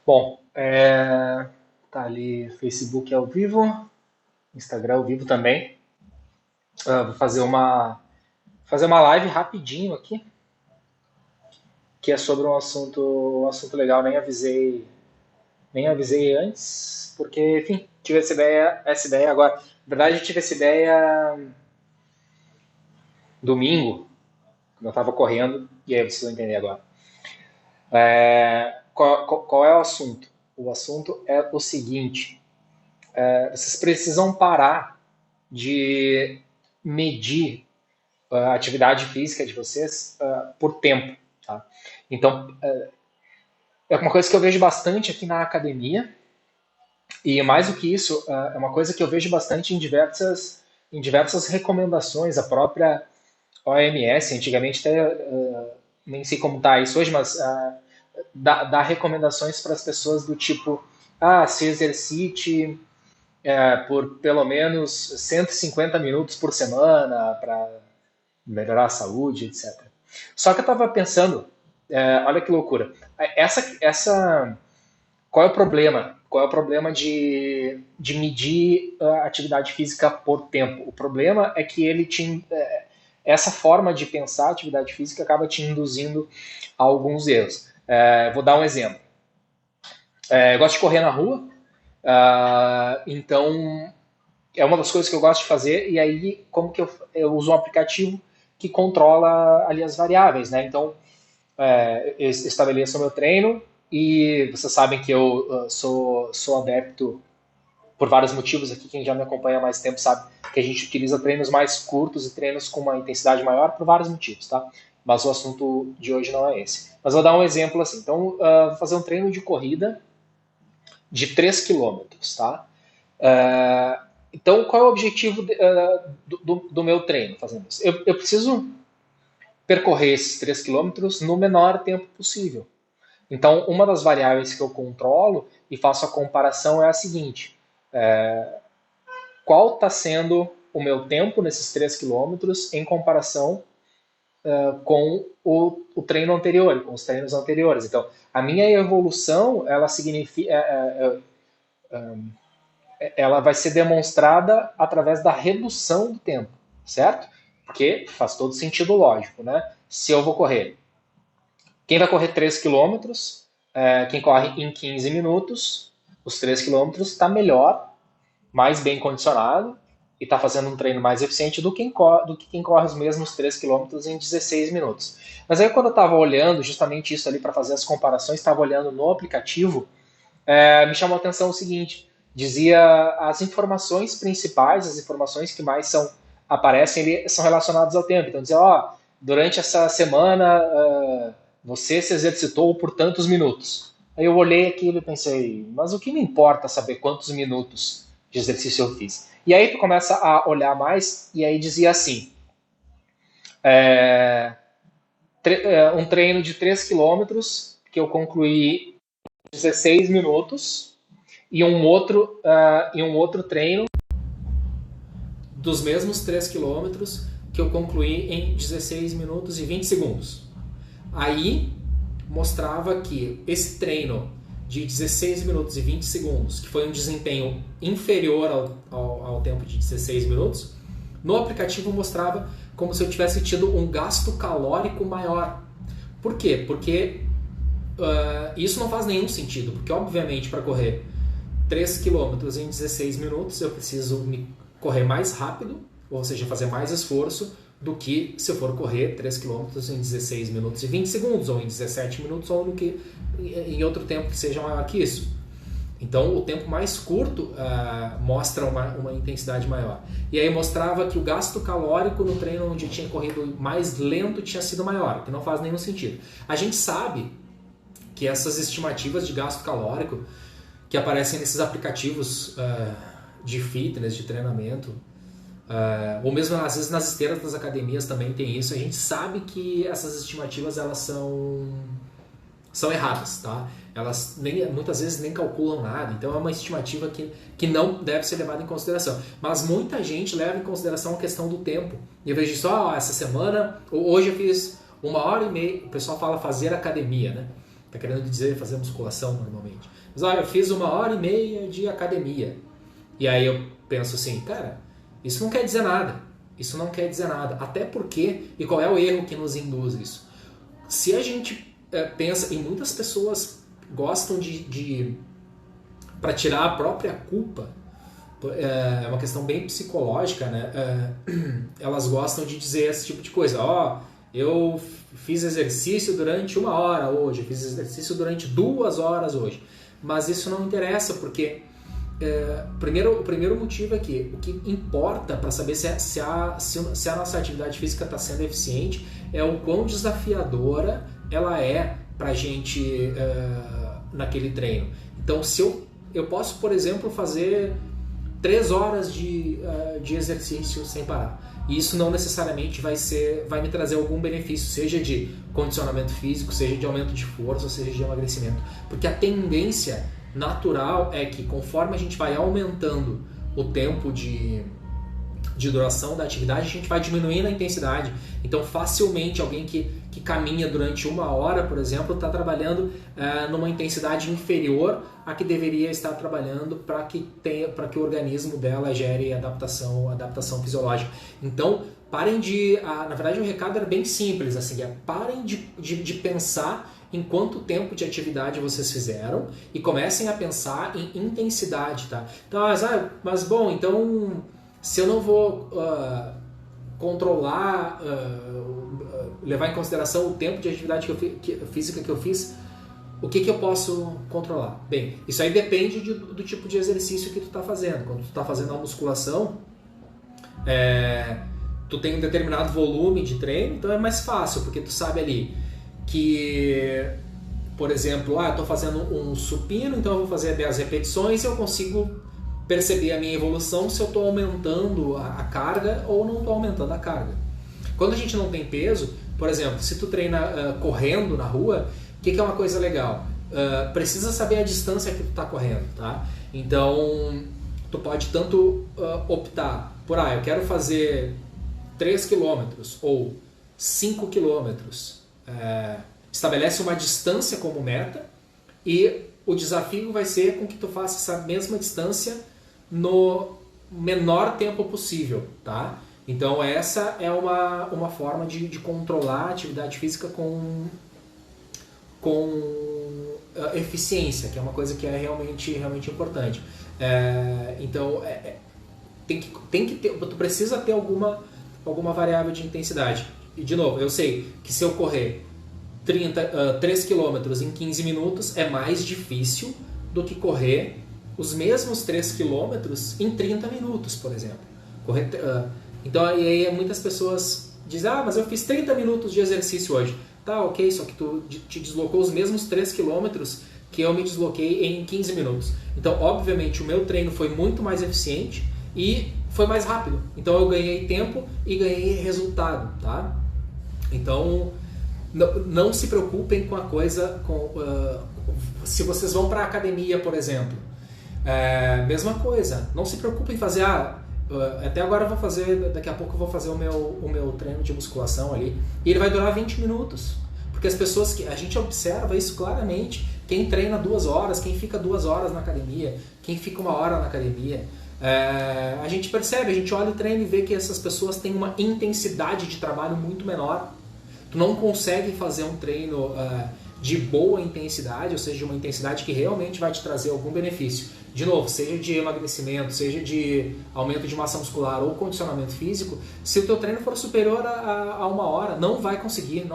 Bom, tá ali Facebook ao vivo, Instagram ao vivo também. Vou fazer uma live rapidinho aqui, que é sobre um assunto legal. Nem avisei antes, porque, enfim, tive essa ideia agora. Na verdade, eu tive essa ideia domingo, quando eu estava correndo, e aí vocês vão entender agora. Qual é o assunto? O assunto é o seguinte: vocês precisam parar de medir a atividade física de vocês por tempo. Tá? Então, é uma coisa que eu vejo bastante aqui na academia, e mais do que isso, é uma coisa que eu vejo bastante em diversas recomendações. A própria OMS, antigamente até nem sei como está isso hoje, mas dá recomendações para as pessoas do tipo: se exercite por pelo menos 150 minutos por semana para melhorar a saúde, etc. Só que eu estava pensando, olha que loucura, qual é o problema? Qual é o problema de medir a atividade física por tempo? O problema é que essa forma de pensar a atividade física acaba te induzindo a alguns erros. Vou dar um exemplo. Eu gosto de correr na rua, então é uma das coisas que eu gosto de fazer, e aí como que eu uso um aplicativo que controla ali as variáveis, né? Então, eu estabeleço o meu treino, e vocês sabem que eu sou adepto por vários motivos aqui. Quem já me acompanha há mais tempo sabe que a gente utiliza treinos mais curtos e treinos com uma intensidade maior por vários motivos, tá? Mas o assunto de hoje não é esse. Mas vou dar um exemplo assim. Então, vou fazer um treino de corrida de 3 quilômetros, tá? Então, qual é o objetivo do meu treino fazendo isso? Eu preciso percorrer esses 3 quilômetros no menor tempo possível. Então, uma das variáveis que eu controlo e faço a comparação é a seguinte: qual está sendo o meu tempo nesses 3 quilômetros em comparação com o treino anterior, com os treinos anteriores. Então, a minha evolução, ela vai ser demonstrada através da redução do tempo, certo? Porque faz todo sentido lógico, né? Se eu vou correr, quem vai correr 3 quilômetros, quem corre em 15 minutos, os 3 quilômetros está melhor, mais bem condicionado, e está fazendo um treino mais eficiente do que quem corre os mesmos 3 quilômetros em 16 minutos. Mas aí, quando eu estava olhando justamente isso ali para fazer as comparações, estava olhando no aplicativo, me chamou a atenção o seguinte: dizia as informações principais, as informações que mais aparecem ali, são relacionadas ao tempo. Então, dizia: durante essa semana você se exercitou por tantos minutos. Aí eu olhei aquilo e pensei: mas o que me importa saber quantos minutos de exercício eu fiz? E aí tu começa a olhar mais, e aí dizia assim: um treino de 3 quilômetros que eu concluí em 16 minutos, e um outro treino dos mesmos 3 quilômetros que eu concluí em 16 minutos e 20 segundos. Aí mostrava que esse treino de 16 minutos e 20 segundos, que foi um desempenho inferior ao tempo de 16 minutos, no aplicativo mostrava como se eu tivesse tido um gasto calórico maior. Por quê? Porque isso não faz nenhum sentido, porque obviamente para correr 3 quilômetros em 16 minutos eu preciso correr mais rápido, ou seja, fazer mais esforço, do que se eu for correr 3 quilômetros em 16 minutos e 20 segundos, ou em 17 minutos, ou em outro tempo que seja maior que isso. Então, o tempo mais curto mostra uma intensidade maior. E aí mostrava que o gasto calórico no treino onde tinha corrido mais lento tinha sido maior, o que não faz nenhum sentido. A gente sabe que essas estimativas de gasto calórico que aparecem nesses aplicativos de fitness, de treinamento, ou mesmo às vezes nas esteiras das academias também tem isso. A gente sabe que essas estimativas elas são erradas, tá? Elas muitas vezes nem calculam nada, então é uma estimativa que não deve ser levada em consideração. Mas muita gente leva em consideração a questão do tempo. E eu vejo só essa semana, hoje eu fiz 1h30, o pessoal fala fazer academia, né? Tá querendo dizer fazer musculação normalmente. Mas olha, eu fiz 1h30 de academia. E aí eu penso assim, cara, isso não quer dizer nada. Isso não quer dizer nada. Até porque, e qual é o erro que nos induz isso? Se a gente pensa, e muitas pessoas gostam para tirar a própria culpa, é uma questão bem psicológica, né? Elas gostam de dizer esse tipo de coisa. Eu fiz exercício durante 1 hora hoje, eu fiz exercício durante 2 horas hoje. Mas isso não interessa, porque o primeiro motivo é que o que importa para saber se a nossa atividade física está sendo eficiente é o quão desafiadora ela é para a gente naquele treino. Então, se eu posso, por exemplo, fazer 3 horas de exercício sem parar. E isso não necessariamente vai me trazer algum benefício, seja de condicionamento físico, seja de aumento de força, seja de emagrecimento. Porque a tendência natural é que conforme a gente vai aumentando o tempo de duração da atividade, a gente vai diminuindo a intensidade. Então, facilmente, alguém que caminha durante 1 hora, por exemplo, está trabalhando numa intensidade inferior à que deveria estar trabalhando para que o organismo dela gere adaptação fisiológica. Então, parem na verdade, o recado era bem simples, assim, parem de pensar em quanto tempo de atividade vocês fizeram e comecem a pensar em intensidade, tá? Então, mas bom, então se eu não vou controlar, levar em consideração o tempo de atividade física que eu fiz, o que eu posso controlar? Bem, isso aí depende do tipo de exercício que tu está fazendo. Quando tu está fazendo a musculação, tu tem um determinado volume de treino, então é mais fácil, porque tu sabe ali que, por exemplo, eu estou fazendo um supino, então eu vou fazer 10 repetições e eu consigo perceber a minha evolução se eu estou aumentando a carga ou não estou aumentando a carga. Quando a gente não tem peso, por exemplo, se tu treina correndo na rua, o que é uma coisa legal? Precisa saber a distância que tu está correndo, tá? Então, tu pode tanto optar por, eu quero fazer 3 km ou 5 km. Estabelece uma distância como meta e o desafio vai ser com que tu faça essa mesma distância no menor tempo possível, tá? Então essa é uma forma de controlar a atividade física com eficiência, que é uma coisa que é realmente importante. Então tem que ter, tu precisa ter alguma variável de intensidade. E de novo, eu sei que se eu correr 3 km em 15 minutos é mais difícil do que correr os mesmos 3 km em 30 minutos, por exemplo. Então, aí muitas pessoas dizem, mas eu fiz 30 minutos de exercício hoje. Tá, ok, só que tu te deslocou os mesmos 3 km que eu me desloquei em 15 minutos. Então, obviamente, o meu treino foi muito mais eficiente e foi mais rápido. Então, eu ganhei tempo e ganhei resultado, tá? Então, não se preocupem com a coisa... se vocês vão para a academia, por exemplo, mesma coisa. Não se preocupem em fazer... até agora eu vou fazer... Daqui a pouco eu vou fazer o meu treino de musculação ali. E ele vai durar 20 minutos. Porque as pessoas... A gente observa isso claramente. Quem treina 2 horas, quem fica 2 horas na academia, quem fica 1 hora na academia... a gente percebe, a gente olha o treino e vê que essas pessoas têm uma intensidade de trabalho muito menor. Tu não consegue fazer um treino de boa intensidade, ou seja, de uma intensidade que realmente vai te trazer algum benefício. De novo, seja de emagrecimento, seja de aumento de massa muscular ou condicionamento físico, se o teu treino for superior a 1 hora, não vai conseguir.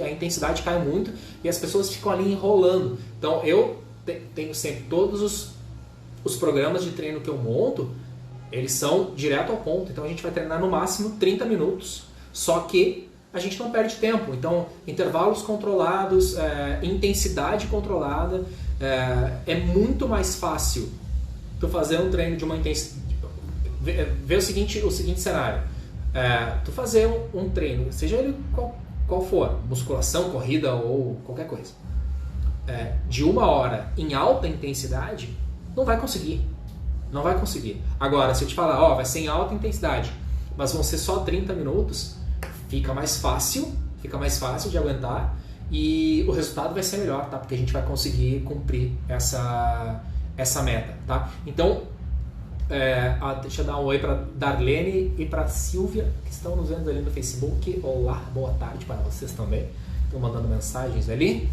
A intensidade cai muito e as pessoas ficam ali enrolando. Então, eu tenho sempre todos os programas de treino que eu monto, eles são direto ao ponto. Então, a gente vai treinar no máximo 30 minutos. Só que a gente não perde tempo. Então, intervalos controlados, intensidade controlada, é muito mais fácil tu fazer um treino de uma intensidade. Ver o seguinte cenário. Tu fazer um treino, seja ele qual for, musculação, corrida ou qualquer coisa, de 1 hora em alta intensidade, não vai conseguir. Não vai conseguir. Agora, se eu te falar, vai ser em alta intensidade, mas vão ser só 30 minutos, fica mais fácil de aguentar e o resultado vai ser melhor, tá? Porque a gente vai conseguir cumprir essa meta, tá? Então, deixa eu dar um oi para Darlene e para Silvia, que estão nos vendo ali no Facebook. Olá, boa tarde para vocês também. Estão mandando mensagens ali.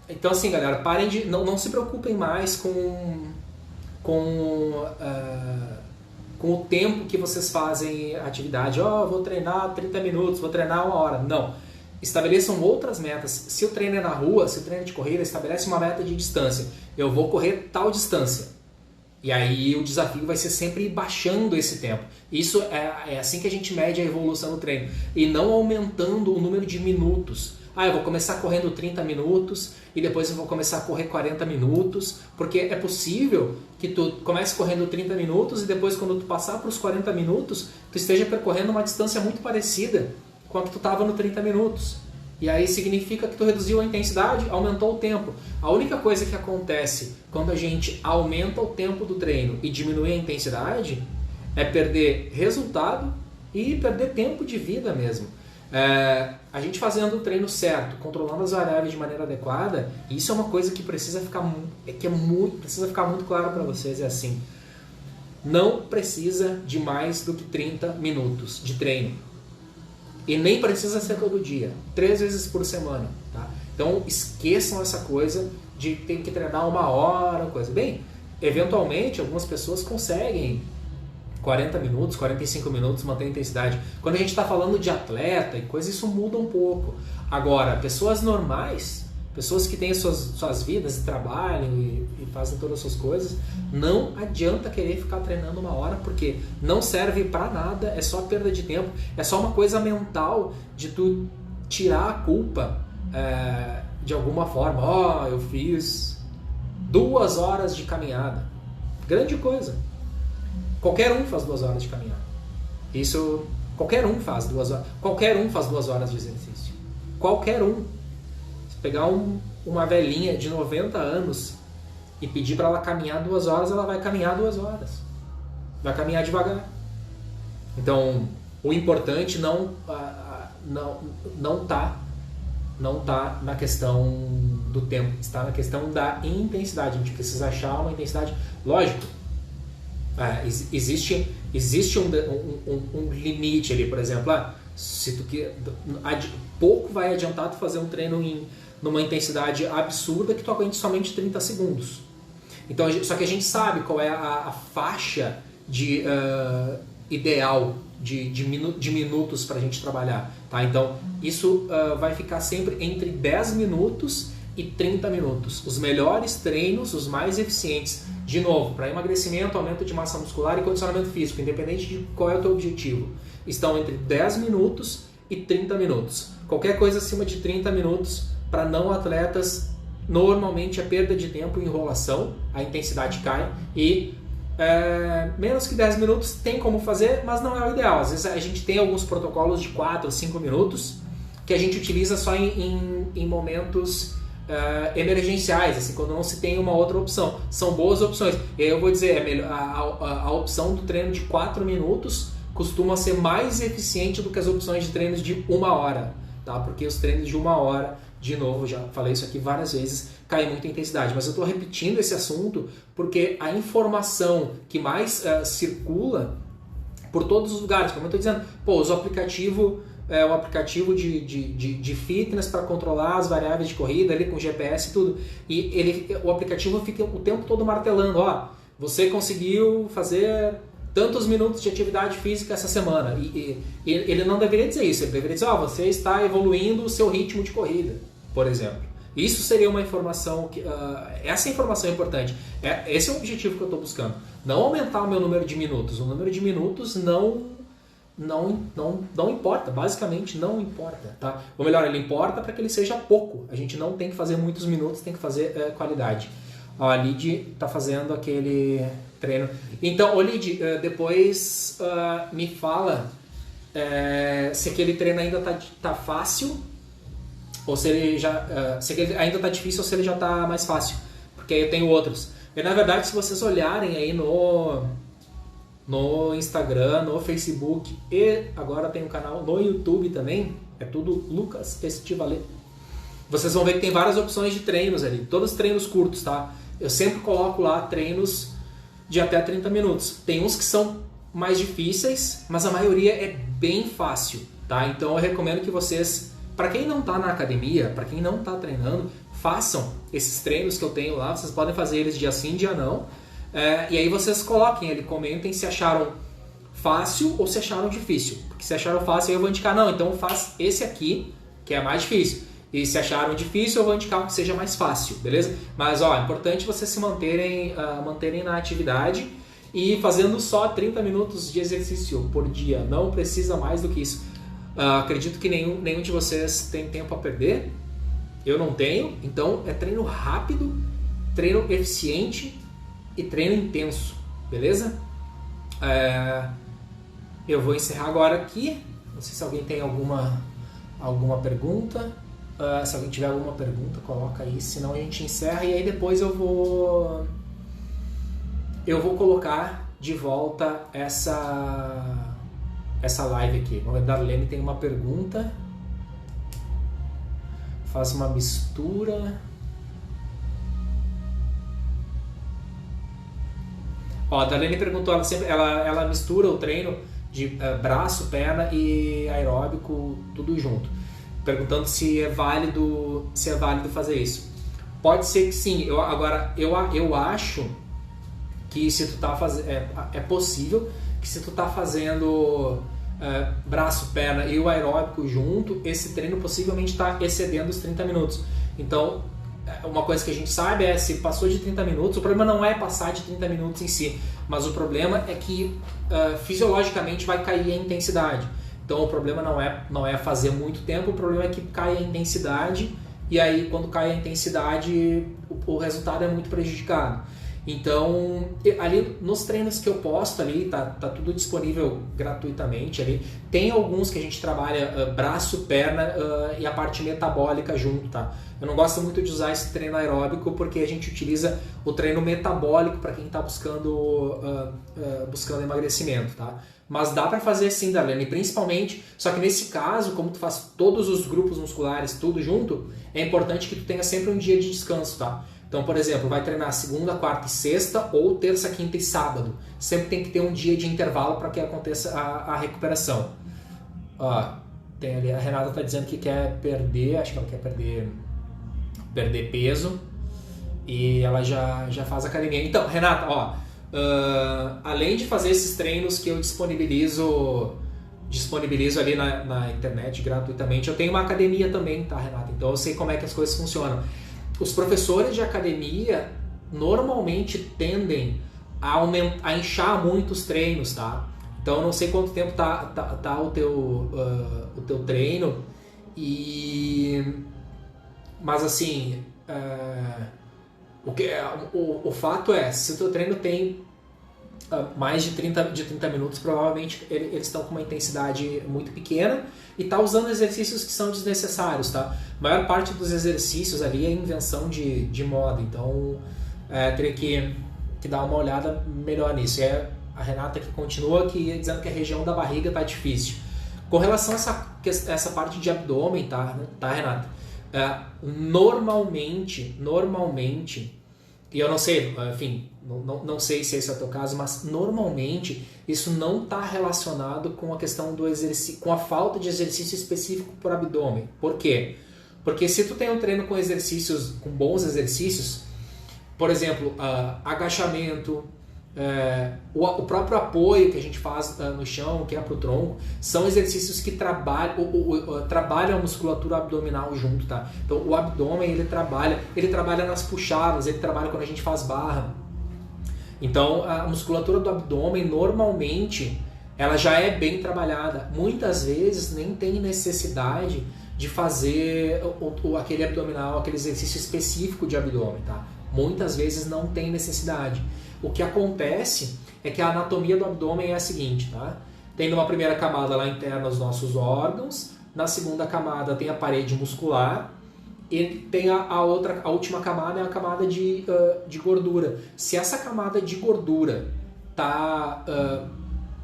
Então, assim, galera, parem de... Não se preocupem mais com o tempo que vocês fazem a atividade. Vou treinar 30 minutos, vou treinar 1 hora. Não. Estabeleçam outras metas. Se o treino é na rua, se o treino é de corrida, estabelece uma meta de distância. Eu vou correr tal distância. E aí o desafio vai ser sempre ir baixando esse tempo. Isso é assim que a gente mede a evolução do treino. E não aumentando o número de minutos. Eu vou começar correndo 30 minutos e depois eu vou começar a correr 40 minutos. Porque é possível que tu comece correndo 30 minutos e depois quando tu passar para os 40 minutos, tu esteja percorrendo uma distância muito parecida com a que tu estava no 30 minutos. E aí significa que tu reduziu a intensidade, aumentou o tempo. A única coisa que acontece quando a gente aumenta o tempo do treino e diminui a intensidade é perder resultado e perder tempo de vida mesmo. A gente fazendo o treino certo, controlando as variáveis de maneira adequada, isso é uma coisa que precisa ficar muito claro para vocês. É assim, não precisa de mais do que 30 minutos de treino. E nem precisa ser todo dia, 3 vezes por semana, tá? Então esqueçam essa coisa de ter que treinar 1 hora, coisa. Bem, eventualmente algumas pessoas conseguem 40 minutos, 45 minutos manter a intensidade. Quando a gente está falando de atleta e coisa, isso muda um pouco. Agora, pessoas normais, pessoas que têm suas vidas e trabalham e fazem todas as suas coisas, não adianta querer ficar treinando 1 hora, porque não serve pra nada, é só perda de tempo, é só uma coisa mental de tu tirar a culpa de alguma forma. Eu fiz 2 horas de caminhada. Grande coisa. Qualquer um faz 2 horas de caminhada. Isso, qualquer um faz 2 horas. Qualquer um faz 2 horas de exercício. Qualquer um. Se pegar uma velhinha de 90 anos e pedir para ela caminhar 2 horas, ela vai caminhar 2 horas. Vai caminhar devagar. Então, o importante não tá na questão do tempo, está na questão da intensidade. A gente precisa achar uma intensidade. Lógico, existe um limite ali, por exemplo, se tu pouco vai adiantar tu fazer um treino numa intensidade absurda que tu aguente somente 30 segundos. Então, só que a gente sabe qual é a faixa ideal de minutos para a gente trabalhar. Tá? Então, isso vai ficar sempre entre 10 minutos e 30 minutos. Os melhores treinos, os mais eficientes, de novo, para emagrecimento, aumento de massa muscular e condicionamento físico, independente de qual é o teu objetivo, estão entre 10 minutos e 30 minutos. Qualquer coisa acima de 30 minutos, para não atletas, normalmente é perda de tempo e enrolação, a intensidade cai e menos que 10 minutos tem como fazer, mas não é o ideal. Às vezes a gente tem alguns protocolos de 4 ou 5 minutos que a gente utiliza só em momentos emergenciais, assim, quando não se tem uma outra opção. São boas opções. E aí eu vou dizer, a opção do treino de 4 minutos costuma ser mais eficiente do que as opções de treinos de 1 hora, tá? Porque os treinos de 1 hora, de novo, já falei isso aqui várias vezes, cai muita intensidade. Mas eu estou repetindo esse assunto porque a informação que mais circula por todos os lugares, como eu estou dizendo, usa o aplicativo de fitness para controlar as variáveis de corrida ali com GPS e tudo. E o aplicativo fica o tempo todo martelando, você conseguiu fazer tantos minutos de atividade física essa semana. E ele não deveria dizer isso, ele deveria dizer, você está evoluindo o seu ritmo de corrida, por exemplo. Isso seria uma informação que... essa informação é importante. Esse é o objetivo que eu estou buscando. Não aumentar o meu número de minutos. O número de minutos não importa, basicamente não importa, tá? Ou melhor, ele importa para que ele seja pouco. A gente não tem que fazer muitos minutos, tem que fazer qualidade. A Lid está fazendo aquele treino. Então, Lid, depois me fala se aquele treino ainda tá fácil ou se ele já se ele ainda tá difícil ou se ele já tá mais fácil, porque eu tenho outros. E na verdade, se vocês olharem aí no Instagram, no Facebook e agora tem um canal no YouTube também, é tudo Lucas Estivalet. vocês vão ver que tem várias opções de treinos ali, todos treinos curtos, tá? Eu sempre coloco lá treinos de até 30 minutos. Tem uns que são mais difíceis, mas a maioria é bem fácil, tá? Então eu recomendo que vocês, para quem não tá na academia, para quem não tá treinando, façam esses treinos que eu tenho lá. Vocês podem fazer eles dia sim, dia não. E aí vocês coloquem ali, comentem se acharam fácil ou se acharam difícil. Porque se acharam fácil, eu vou indicar, não, então faz esse aqui, que é mais difícil. E se acharam difícil, eu vou indicar o que seja mais fácil, beleza? Mas, ó, é importante vocês se manterem na atividade e fazendo só 30 minutos de exercício por dia. Não precisa mais do que isso. Acredito que nenhum de vocês tem tempo a perder. Eu não tenho. Então, é treino rápido, treino eficiente e treino intenso, beleza? Eu vou encerrar agora aqui. Não sei se alguém tem alguma pergunta. Se alguém tiver alguma pergunta, coloca aí, senão a gente encerra e aí depois eu vou colocar de volta essa live aqui. Vamos ver, Darlene tem uma pergunta. Faz uma mistura. Ó, a Darlene perguntou, ela mistura o treino de braço, perna e aeróbico tudo junto. Perguntando se é válido fazer isso. Pode ser que sim. Eu acho que se tu tá fazendo, é possível que se tu tá fazendo braço, perna e o aeróbico junto, esse treino possivelmente está excedendo os 30 minutos. Então, uma coisa que a gente sabe é se passou de 30 minutos, o problema não é passar de 30 minutos em si, mas o problema é que fisiologicamente vai cair a intensidade. Então o problema não é fazer muito tempo, o problema é que cai a intensidade e aí quando cai a intensidade o resultado é muito prejudicado. Então ali nos treinos que eu posto ali, tá tudo disponível gratuitamente ali. Tem alguns que a gente trabalha braço, perna e a parte metabólica junto, tá? Eu não gosto muito de usar esse treino aeróbico porque a gente utiliza o treino metabólico para quem está buscando emagrecimento, tá? Mas dá para fazer sim, Darlene, principalmente, só que nesse caso, como tu faz todos os grupos musculares tudo junto, é importante que tu tenha sempre um dia de descanso, tá? Então, por exemplo, vai treinar segunda, quarta e sexta ou terça, quinta e sábado. Sempre tem que ter um dia de intervalo para que aconteça a recuperação. Ó, tem ali, a Renata está dizendo que quer perder, acho que ela quer perder peso e ela já faz academia. Então, Renata, ó, além de fazer esses treinos que eu disponibilizo ali na internet gratuitamente, eu tenho uma academia também, tá, Renata? Então eu sei como é que as coisas funcionam. Os professores de academia normalmente tendem a inchar muito os treinos, tá? Então eu não sei quanto tempo tá o teu treino, mas assim, o fato é, se o teu treino tem mais de 30 minutos, provavelmente eles estão com uma intensidade muito pequena e tá usando exercícios que são desnecessários, tá? A maior parte dos exercícios ali é invenção de moda, então teria que dar uma olhada melhor nisso. A Renata que continua aqui dizendo que a região da barriga tá difícil. Com relação a essa parte de abdômen, tá Renata? Normalmente, e eu não sei, enfim, não sei se esse é o teu caso, mas normalmente isso não está relacionado com a questão do exercício, com a falta de exercício específico para o abdômen. Por quê? Porque se tu tem um treino com bons exercícios, por exemplo, agachamento, o próprio apoio que a gente faz no chão, que é para o tronco, são exercícios que trabalham a musculatura abdominal junto, tá? Então o abdômen ele trabalha nas puxadas, ele trabalha quando a gente faz barra. Então a musculatura do abdômen normalmente ela já é bem trabalhada. Muitas vezes nem tem necessidade de fazer aquele abdominal, aquele exercício específico de abdômen, tá? Muitas vezes não tem necessidade. O que acontece é que a anatomia do abdômen é a seguinte, tá? Tem uma primeira camada lá interna os nossos órgãos, na segunda camada tem a parede muscular e tem a última camada é a camada de gordura. Se essa camada de gordura tá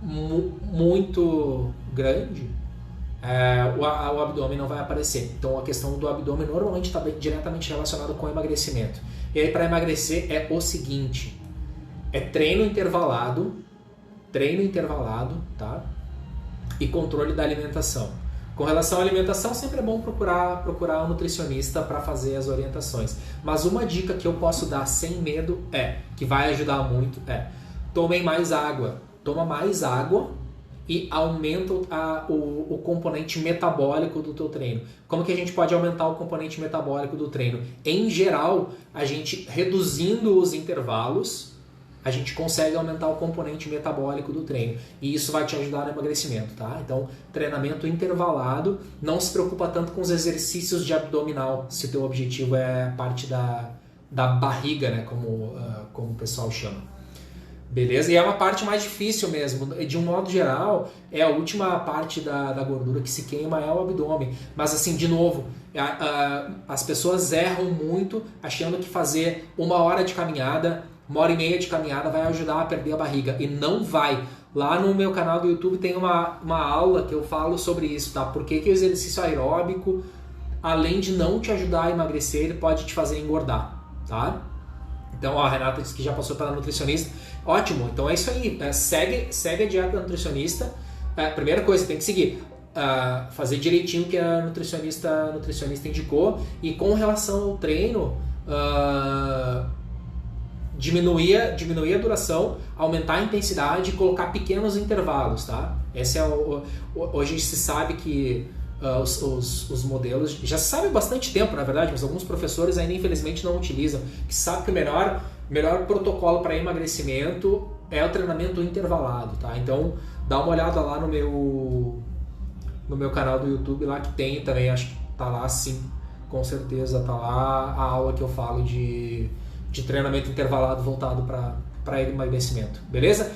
muito grande, o abdômen não vai aparecer. Então a questão do abdômen normalmente está diretamente relacionado com o emagrecimento. E aí para emagrecer é o seguinte, é treino intervalado, tá? E controle da alimentação. Com relação à alimentação, sempre é bom procurar um nutricionista para fazer as orientações. Mas uma dica que eu posso dar sem medo que vai ajudar muito, tomem mais água. Toma mais água e aumenta o componente metabólico do teu treino. Como que a gente pode aumentar o componente metabólico do treino? Em geral, a gente reduzindo os intervalos, a gente consegue aumentar o componente metabólico do treino. E isso vai te ajudar no emagrecimento, tá? Então, treinamento intervalado, não se preocupa tanto com os exercícios de abdominal, se o teu objetivo é parte da barriga, né? Como o pessoal chama. Beleza? E é uma parte mais difícil mesmo. De um modo geral, é a última parte da gordura que se queima é o abdômen. Mas assim, de novo, as pessoas erram muito achando que fazer 1 hora de caminhada, 1h30 de caminhada vai ajudar a perder a barriga. E não vai. Lá no meu canal do YouTube tem uma aula que eu falo sobre isso, tá? Por que o exercício aeróbico, além de não te ajudar a emagrecer, ele pode te fazer engordar, tá? Então, a Renata disse que já passou pela nutricionista. Ótimo, então é isso aí. Segue a dieta da nutricionista. Primeira coisa, tem que seguir. Fazer direitinho o que a nutricionista indicou. E com relação ao treino, diminuir a duração, aumentar a intensidade e colocar pequenos intervalos, tá? Esse hoje se sabe que os modelos, já se sabe há bastante tempo, na verdade, mas alguns professores ainda infelizmente não utilizam, que sabe que o melhor protocolo para emagrecimento é o treinamento intervalado, tá? Então dá uma olhada lá no meu canal do YouTube, lá que tem também, acho que tá lá sim, com certeza tá lá a aula que eu falo de treinamento intervalado voltado para emagrecimento, beleza?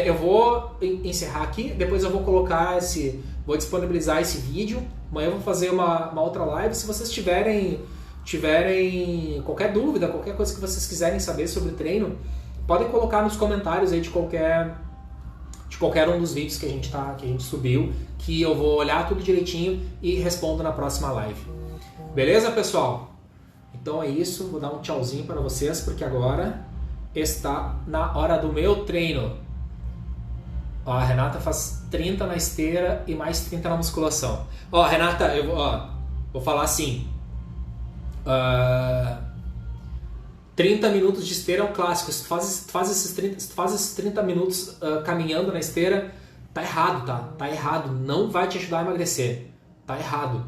Eu vou encerrar aqui, depois eu vou colocar vou disponibilizar esse vídeo, amanhã eu vou fazer uma outra live. Se vocês tiverem qualquer dúvida, qualquer coisa que vocês quiserem saber sobre treino, podem colocar nos comentários aí de qualquer um dos vídeos que a gente subiu, que eu vou olhar tudo direitinho e respondo na próxima live. Beleza, pessoal? Então é isso, vou dar um tchauzinho para vocês, porque agora está na hora do meu treino. Ó, a Renata faz 30 na esteira e mais 30 na musculação. Ó, Renata, eu vou falar assim. 30 minutos de esteira é um clássico. Se tu faz esses 30 minutos caminhando na esteira, tá errado, tá? Tá errado. Não vai te ajudar a emagrecer. Tá errado.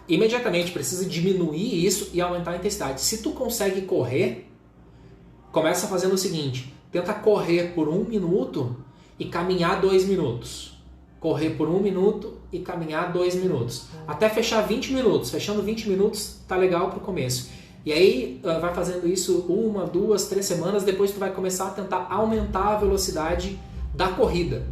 Imediatamente precisa diminuir isso e aumentar a intensidade. Se tu consegue correr, começa fazendo o seguinte: tenta correr por 1 minuto e caminhar 2 minutos. Correr por 1 minuto e caminhar 2 minutos. Até fechar 20 minutos. Fechando 20 minutos tá legal pro começo. E aí vai fazendo isso 1, 2, 3 semanas. Depois tu vai começar a tentar aumentar a velocidade da corrida.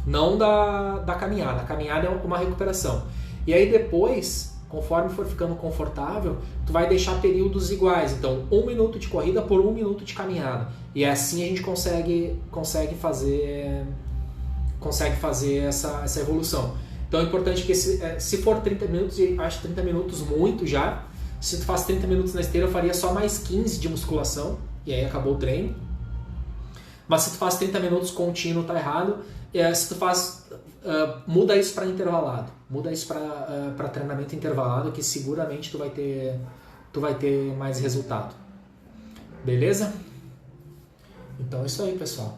Não da caminhada. A caminhada é uma recuperação. E aí depois, conforme for ficando confortável, tu vai deixar períodos iguais. Então, 1 minuto de corrida por 1 minuto de caminhada. E assim a gente consegue fazer essa evolução. Então é importante que se for 30 minutos, eu acho 30 minutos muito já. Se tu faz 30 minutos na esteira, eu faria só mais 15 de musculação. E aí acabou o treino. Mas se tu faz 30 minutos contínuo, tá errado. Se tu faz... muda isso para intervalado. Muda isso para treinamento intervalado, que seguramente tu vai ter mais resultado. Beleza? Então é isso aí, pessoal.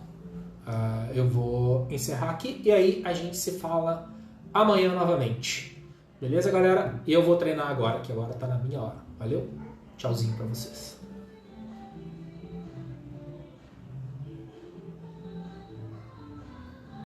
Eu vou encerrar aqui e aí a gente se fala amanhã novamente. Beleza, galera? E eu vou treinar agora, que agora tá na minha hora. Valeu? Tchauzinho para vocês.